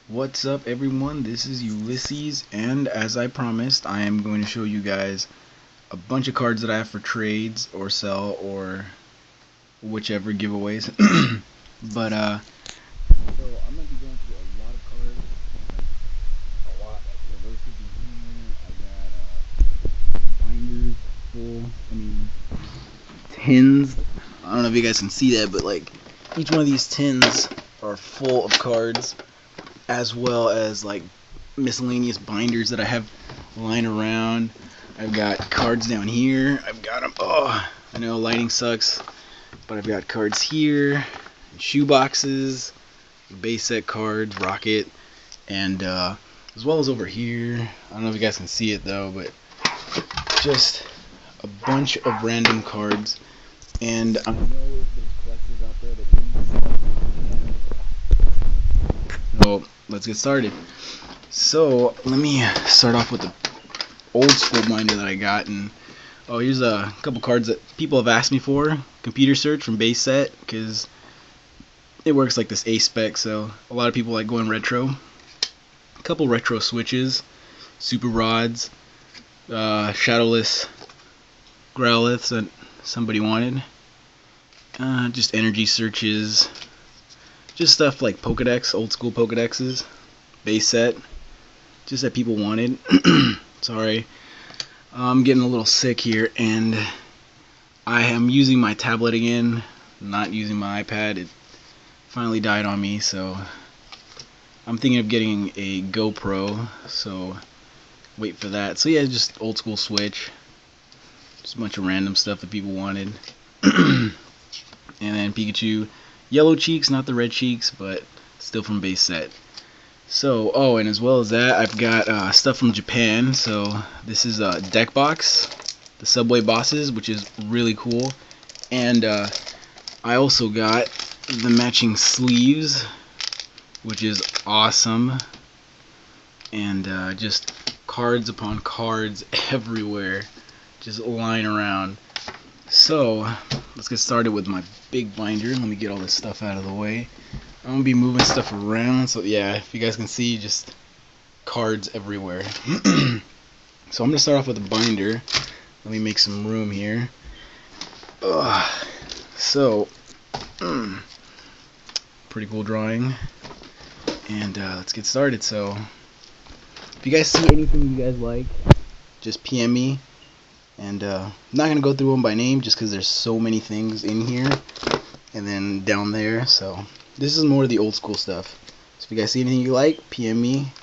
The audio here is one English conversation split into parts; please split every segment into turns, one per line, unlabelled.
What's up, everyone? This is Ulysses, and as I promised, I am going to show you guys a bunch of cards that I have for trades or sell or whichever giveaways. but so I'm gonna be going through a lot of cards, like a lot, like reverses in here. I got binders full. Tins. I don't know if you guys can see that, but like each one of these tins are full of cards, as well as like miscellaneous binders that I have lying around. I've got cards down here. I've got them. Oh, I know lighting sucks, but I've got cards here, shoe boxes, base set cards, rocket, and as well as over here. I don't know if you guys can see it though, but just a bunch of random cards. And I know there's collectors out there that so let's get started. So let me start off with the old school binder that I got, and here's a couple cards that people have asked me for. Computer search from base set, because it works like this A spec, so a lot of people like going retro. A couple retro switches, super rods, shadowless growliths that somebody wanted, just energy searches, just stuff like Pokedex, old school Pokedexes, base set, just that people wanted. Sorry, I'm getting a little sick here, and I am using my tablet again, not using my iPad. It finally died on me, so I'm thinking of getting a GoPro, so wait for that. So yeah, just old school Switch, just a bunch of random stuff that people wanted. And then Pikachu, yellow cheeks, not the red cheeks, but still from base set. So, and as well as that, I've got stuff from Japan. So this is a deck box, the Subway Bosses, which is really cool. And I also got the matching sleeves, which is awesome. And just cards upon cards everywhere, just lying around. So let's get started with my big binder. Let me get all this stuff out of the way. I'm gonna be moving stuff around, so yeah, if you guys can see, just cards everywhere. So I'm gonna start off with a binder. Let me make some room here. So pretty cool drawing, and let's get started. So if you guys see anything you guys like, just PM me. And I'm not going to go through them by name just because there's so many things in here and then down there. So this is more of the old school stuff. So if you guys see anything you like, PM me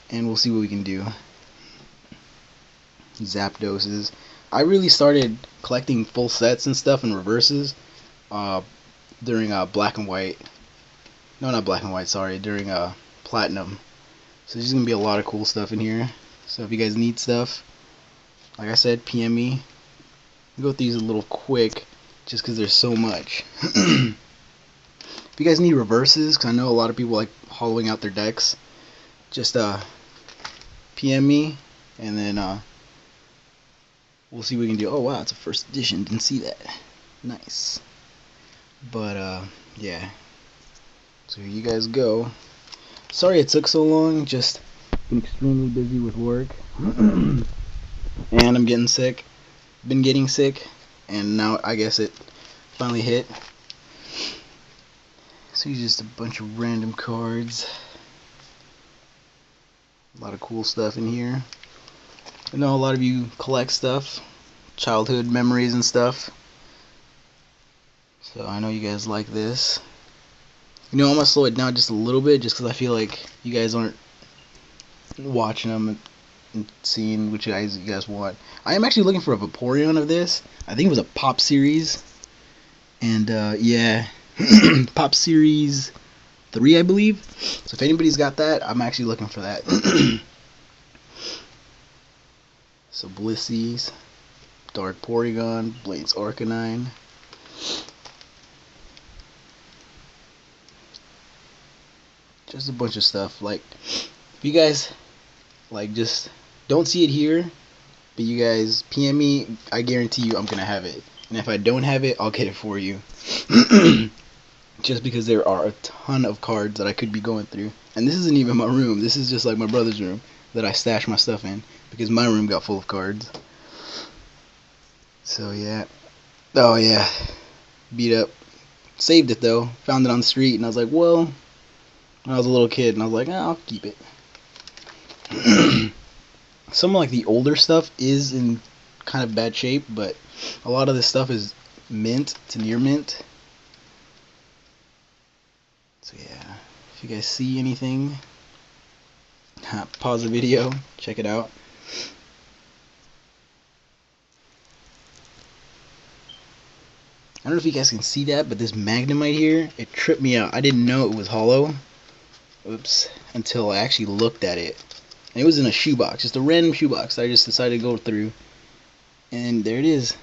and we'll see what we can do. Zapdoses. I really started collecting full sets and stuff and reverses during black and white. No, not black and white, sorry. During platinum. So there's going to be a lot of cool stuff in here. So if you guys need stuff, like I said, PM me. I'll go through these a little quick just because there's so much. If you guys need reverses, because I know a lot of people like hollowing out their decks, just PM me, and then we'll see what we can do. Oh wow, it's a first edition, didn't see that. Nice. But yeah, so here you guys go. Sorry it took so long, just been extremely busy with work. And I'm getting sick. Been getting sick, and now I guess it finally hit. So it's just a bunch of random cards. A lot of cool stuff in here. I know a lot of you collect stuff, childhood memories and stuff. So I know you guys like this. You know, I'm gonna slow it down just a little bit, just because I feel like you guys aren't watching them and seeing which you guys want. I am actually looking for a Vaporeon of this. I think it was a Pop Series. And yeah, Pop Series 3, I believe. So if anybody's got that, I'm actually looking for that. So Blissey's, Dark Porygon, Blades Arcanine. Just a bunch of stuff. Like, if you guys like just don't see it here, but you guys PM me, I guarantee you I'm gonna have it. And if I don't have it, I'll get it for you. just because there are a ton of cards that I could be going through. And this isn't even my room. This is just like my brother's room that I stash my stuff in because my room got full of cards. So yeah. Oh yeah. Beat up. Saved it though. Found it on the street and I was like, well, when I was a little kid and I was like, I'll keep it. Some of like the older stuff is in kind of bad shape, but a lot of this stuff is mint to near mint. So yeah, if you guys see anything, pause the video, check it out. I don't know if you guys can see that, but this Magnemite here, it tripped me out. I didn't know it was hollow. Oops. Until I actually looked at it. And it was in a shoebox, just a random shoebox that I just decided to go through. And there it is.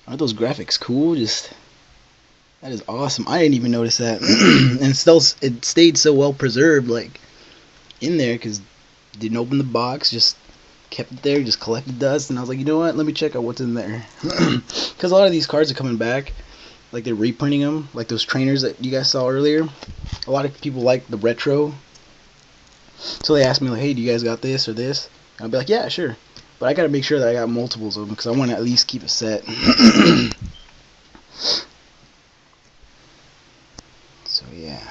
Aren't those graphics cool? That is awesome. I didn't even notice that. And still, it stayed so well preserved, like, in there, because didn't open the box, just kept it there, just collected dust, and I was like, you know what, let me check out what's in there. Because a lot of these cards are coming back, like they're reprinting them, like those trainers that you guys saw earlier. A lot of people like the retro, so they asked me like, hey, do you guys got this or this? And I'll be like, yeah, sure, but I gotta make sure that I got multiples of them because I want to at least keep a set. So yeah,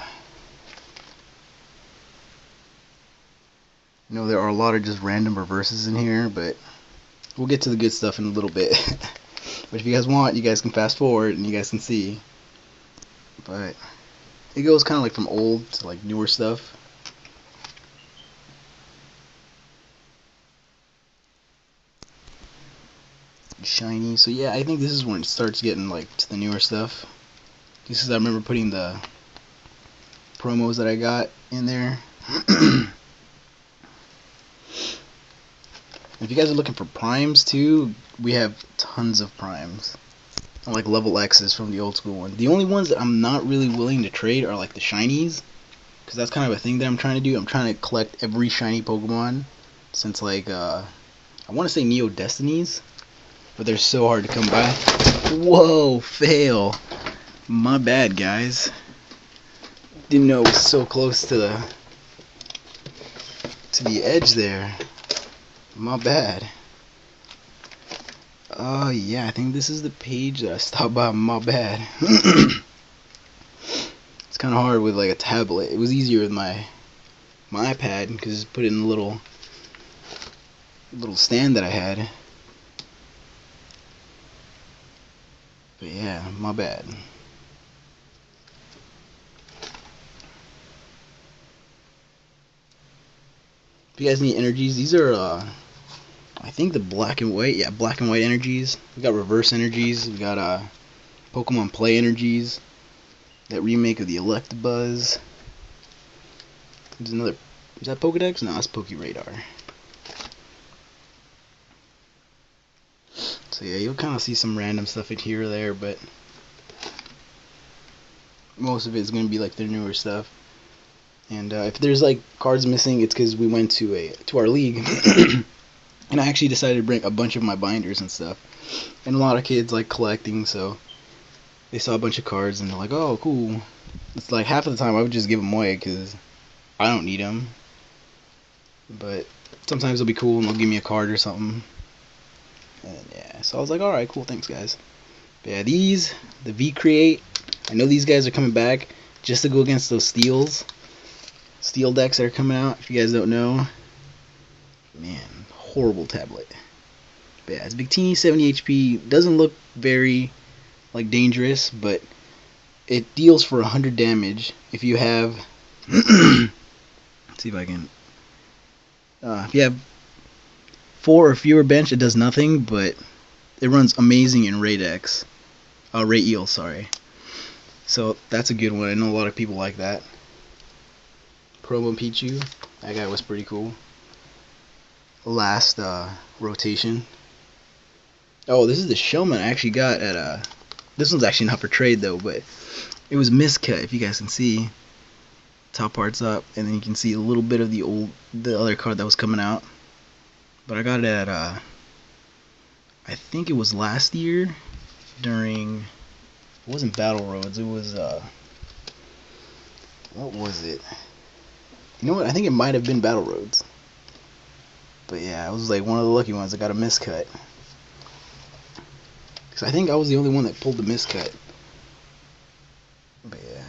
I know there are a lot of just random reverses in here, but we'll get to the good stuff in a little bit. But if you guys want, you guys can fast forward and you guys can see. But it goes kind of like from old to like newer stuff. Shiny. So yeah, I think this is when it starts getting like to the newer stuff. This is, I remember putting the promos that I got in there. If you guys are looking for primes too, we have tons of primes. Like level X's from the old school one. The only ones that I'm not really willing to trade are like the shinies, because that's kind of a thing that I'm trying to do. I'm trying to collect every shiny Pokemon since like I want to say Neo Destinies, but they're so hard to come by. Whoa, fail. My bad, guys. Didn't know it was so close to the edge there. My bad. Oh yeah, I think this is the page that I stopped by. My bad. It's kind of hard with like a tablet. It was easier with my iPad because put it in a little stand that I had. But yeah, my bad. If you guys need energies, these are I think the black and white, yeah, black and white energies. We got reverse energies. We got Pokemon Play energies. That remake of the Electabuzz. There's another. Is that Pokedex? No, that's Pokeradar. So yeah, you'll kind of see some random stuff in here or there, but most of it's gonna be like their newer stuff. And if there's like cards missing, it's because we went to our league. And I actually decided to bring a bunch of my binders and stuff. And a lot of kids like collecting, so they saw a bunch of cards and they're like, oh, cool. It's like half of the time I would just give them away because I don't need them. But sometimes they'll be cool and they'll give me a card or something. And yeah, so I was like, alright, cool, thanks guys. But yeah, these, the V-Create, I know these guys are coming back just to go against those steel decks that are coming out, if you guys don't know. Man, horrible tablet. But yeah, it's Victini, 70 HP. Doesn't look very like dangerous, but it deals for 100 damage if you have let's see if I can if you have 4 or fewer bench, it does nothing, but it runs amazing in Raydex. Ray-Eel, sorry. So that's a good one. I know a lot of people like that. Promo Pichu, that guy was pretty cool. Last rotation. Oh, this is the Shellman I actually got at this one's actually not for trade though, but it was miscut, if you guys can see. Top part's up, and then you can see a little bit of the other card that was coming out. But I got it at I think it was last year during, it wasn't Battle Roads, it was what was it? You know what? I think it might have been Battle Roads. But yeah, I was like one of the lucky ones that got a miscut. Because I think I was the only one that pulled the miscut. But yeah.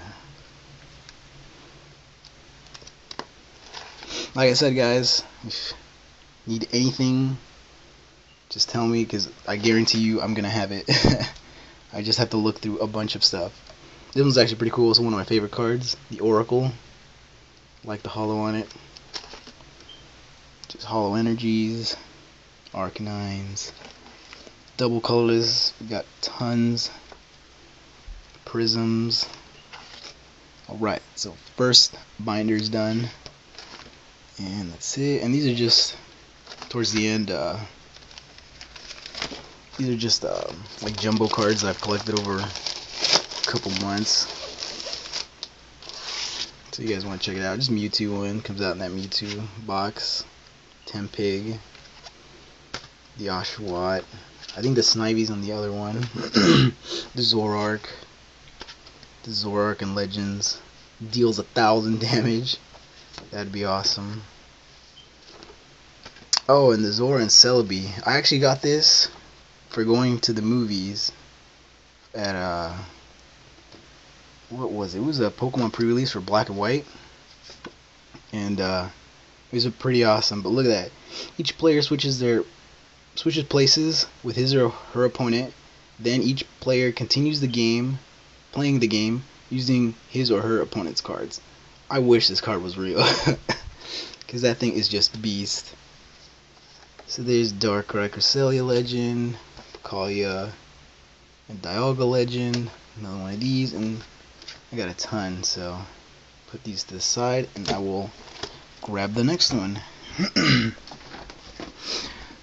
Like I said, guys, if you need anything, just tell me, because I guarantee you I'm going to have it. I just have to look through a bunch of stuff. This one's actually pretty cool. It's one of my favorite cards, the Oracle. Like the holo on it. Just holo energies, Arcanines, double colors. We got tons. Prisms. Alright, so first binder's done. And that's it. And these are just towards the end. These are just like jumbo cards that I've collected over a couple months. So you guys want to check it out. Just Mewtwo one comes out in that Mewtwo box. Tempig. The Oshawott. I think the Snivy's on the other one. The Zoroark. The Zoroark and Legends. Deals 1,000 damage. That'd be awesome. Oh, and the Zora and Celebi. I actually got this for going to the movies at what was it? It was a Pokemon pre-release for Black and White, and it was pretty awesome. But look at that! Each player switches places with his or her opponent. Then each player continues the game, playing the game using his or her opponent's cards. I wish this card was real, because that thing is just beast. So there's Darkrai Cresselia Legend, Palkia, and Dialga Legend, another one of these, and I got a ton, so put these to the side, and I will grab the next one.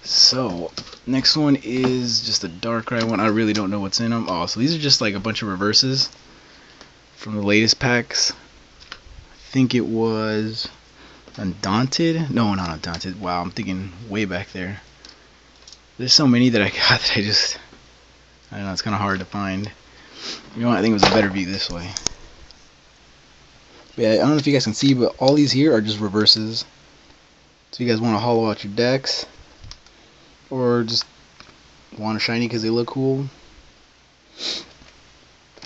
So, next one is just a Darkrai one. I really don't know what's in them. Oh, so these are just like a bunch of reverses from the latest packs. I think it was Undaunted? No, not Undaunted. Wow, I'm thinking way back there. There's so many that I got that I don't know, it's kind of hard to find. You know what, I think it was a better view this way. But yeah, I don't know if you guys can see, but all these here are just reverses. So you guys want to hollow out your decks, or just want a shiny because they look cool,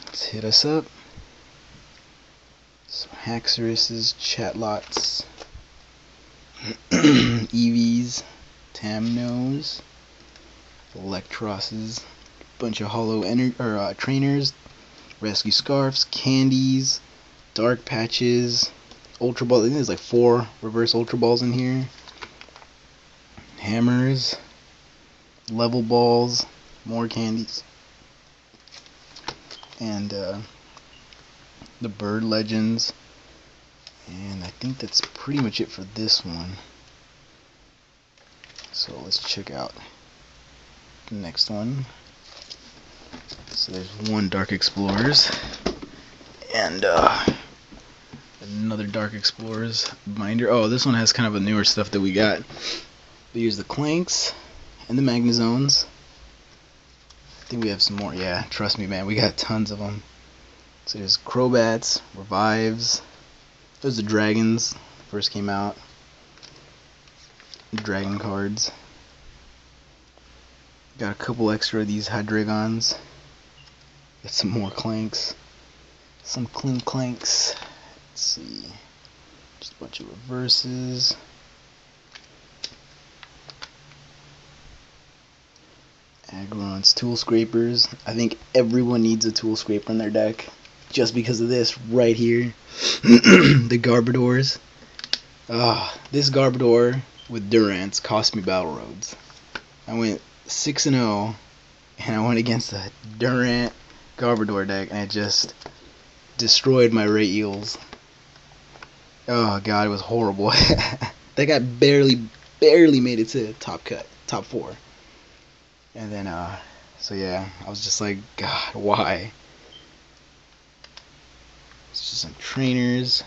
let's hit us up. Some Haxoruses, Chatlots, Eevees, Tamnos, Electrosses, bunch of holo trainers, rescue scarfs, candies, dark patches, ultra balls. I think there's like 4 reverse ultra balls in here. Hammers, level balls, more candies, and the bird legends. And I think that's pretty much it for this one. So let's check out the next one. So there's one Dark Explorers and another Dark Explorers binder. Oh, this one has kind of a newer stuff that we got. We use the Clanks and the Magnezones. I think we have some more. Yeah, trust me, man, we got tons of them. So there's Crobats, Revives. Those are the Dragons. First came out. Dragon cards. Got a couple extra of these Hydreigons. Got some more Clanks. Some Clanks. Let's see. Just a bunch of reverses. Agron's Tool Scrapers. I think everyone needs a Tool Scraper in their deck, just because of this right here. The Garbodors. This Garbodor with Durance cost me Battle Roads. I went 6-0, and I went against a Durant Garbodor deck, and it just destroyed my Ray Eels. Oh god, it was horrible. That guy barely made it to top 4. And then, so yeah, I was just like, God, why? It's just some trainers.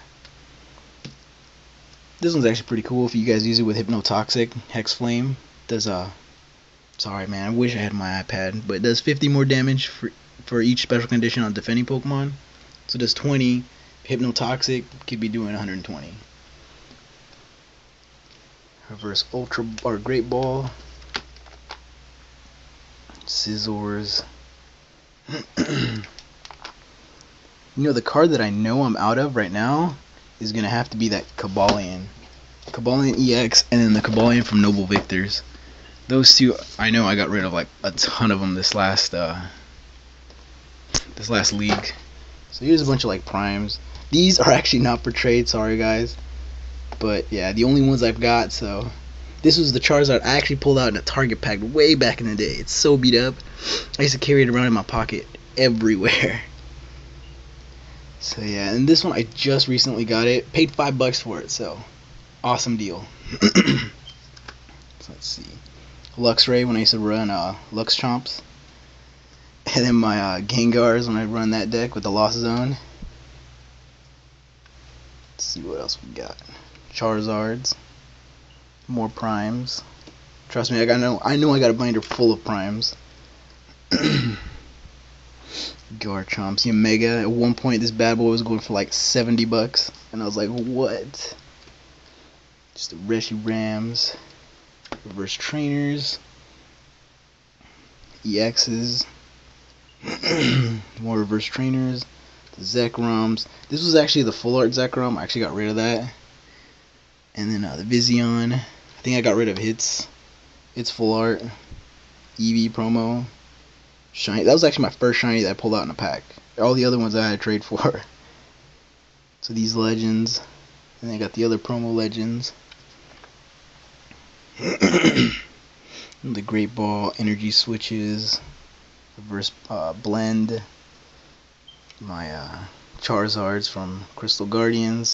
This one's actually pretty cool if you guys use it with Hypnotoxic. Hex Flame does sorry man, I wish I had my iPad, but it does 50 more damage for each special condition on defending Pokemon. So it does 20 Hypnotoxic could be doing 120. Reverse Ultra or Great Ball. Scissors. The card that I know I'm out of right now is gonna have to be that Cobalion. Cobalion EX, and then the Cobalion from Noble Victors. Those two, I know I got rid of like a ton of them this last league. So here's a bunch of like primes. These are actually not for trade, sorry guys. But yeah, the only ones I've got. So this was the Charizard I actually pulled out in a Target pack way back in the day. It's so beat up. I used to carry it around in my pocket everywhere. So yeah, and this one I just recently got it. Paid $5 for it, so awesome deal. So let's see. Luxray when I used to run Lux Chomps. And then my Gengars when I run that deck with the Lost Zone. Let's see what else we got. Charizards. More primes. Trust me, I know I got a binder full of primes. Garchomps, Mega. At one point, this bad boy was going for like $70, and I was like, "What?" Just the Reshirams, Reverse Trainers, EXs, more Reverse Trainers, the Zekroms. This was actually the full art Zekrom. I actually got rid of that, and then the Vizion. I think I got rid of its full art. Eevee promo. Shiny. That was actually my first shiny that I pulled out in a pack. All the other ones I had to trade for. So these legends, and I got the other promo legends. The Great Ball, energy switches, reverse blend. My Charizards from Crystal Guardians.